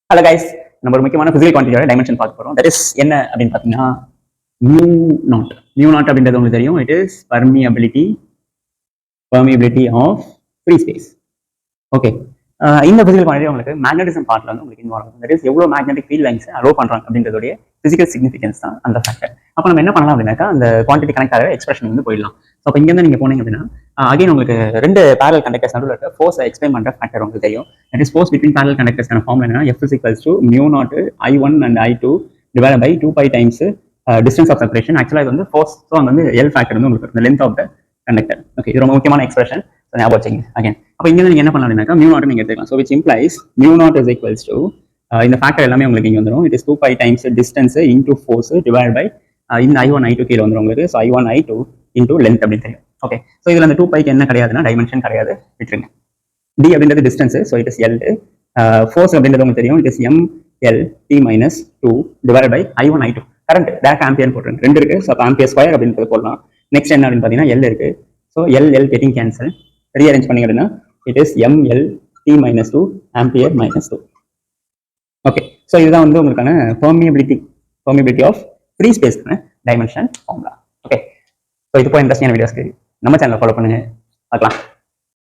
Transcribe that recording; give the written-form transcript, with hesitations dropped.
Hello guys, நம்ம ஒரு முக்கியமான பிசிக்கல் குவான்டிட்டியோட டைமென்ஷன் பார்க்க போறோம். தட் இஸ் என்ன அப்படின்னு பார்த்தீங்கன்னா மியூ நாட். மியூ நாட் அப்படின்றது உங்களுக்கு தெரியும். It is permeability of free space. Okay, இந்த பிசிக்கல் குவான்டிட்டி உங்களுக்கு மேக்னட்டிசம் பார்ட்ல வந்து உங்களுக்கு இன்வால்வ் ஆகும். தட் இஸ் எவ்வளோ மேக்னெட்டிக் ஃபீல்ட் லைன்ஸ் அலோ பண்றாங்க அப்படின்றதுடைய பிசிக்கல் சிக்னிஃபிகன்ஸ் தான் அந்த ஃபேக்டர். அப்போ நம்ம என்ன பண்ணலாம் அப்படின்னாக்கா அந்த குவான்டிட்டி கனெக்ட் ஆகிற எக்ஸ்பிரஷன் வந்து போயிடலாம். ஸோ அப்போ இங்கேருந்து நீங்கள் போனீங்க அப்படின்னா அகைன் உங்களுக்கு ரெண்டு பேரல் கண்டக்டர்ஸ் நடுவில் இருக்க ஃபோர்ஸ் எக்ஸ்பிளைன் பண்ணுற ஃபேக்டர் உங்களுக்கு தெரியும். That is force between parallel கண்டக்டர்ஸ்க்கான ஃபார்ம் என்னன்னா F is equals to mu naught I1 and I2 divided by 2 pi times distance of separation. ஆக்சுவலாக இது வந்து ஃபோர்ஸ். ஸோ அங்கே வந்து L ஃபேக்டர் வந்து உங்களுக்கு length of the conductor. Okay, இது ரொம்ப முக்கியமான எக்ஸ்பிரஷன். ஞாபகம் வச்சுங்க. அகைன் அப்போ இங்கே நீங்க என்ன பண்ணலாம் அப்படின்னாக்கா மியூ நாட் நீங்க எடுத்துக்கலாம். So which implies mu naught is equals to இந்த ஃபேக்டர் எல்லாமே உங்களுக்கு இங்கே வந்துடும். It is 2 pi times distance into force divide by இந்த I1 I2 கீழே வந்துடும் உங்களுக்கு. So I1 I2 into length அப்படின்னு தெரியும். ஓகே, ஸோ இதில் அந்த 2 பைக்கு என்ன கிடையாதுன்னா டைமென்ஷன் கிடையாது, விட்டுருங்க. டி அப்படின்றது distance, so it is L. Force அப்படின்றது உங்களுக்கு தெரியும். It is ML T minus 2 divide by I1 I2. Current direct ampere போட்டுருங்க. ரெண்டு இருக்கு. ஸோ ஆம்பியர் ஸ்கொயர் அப்படின்றது போடலாம். நெக்ஸ்ட் என்ன அப்படின்னு பார்த்தீங்கன்னா எல் இருக்கு. So L getting cancel, rearrange பண்ணீங்க அப்படின்னா it is ML T minus 2 ampere minus 2. Okay, so இதுதான் வந்து உங்களுக்கான permeability ஆஃப் ஃப்ரீ ஸ்பேஸ்க்கான டைமென்ஷன் ஃபார்முலா. ஓகே, ஸோ இது போய் இன்ட்ரெஸ்டிங்கான வீடியோஸ்க்கு நம்ம சேனலை ஃபாலோ பண்ணுங்க, பார்க்கலாம்.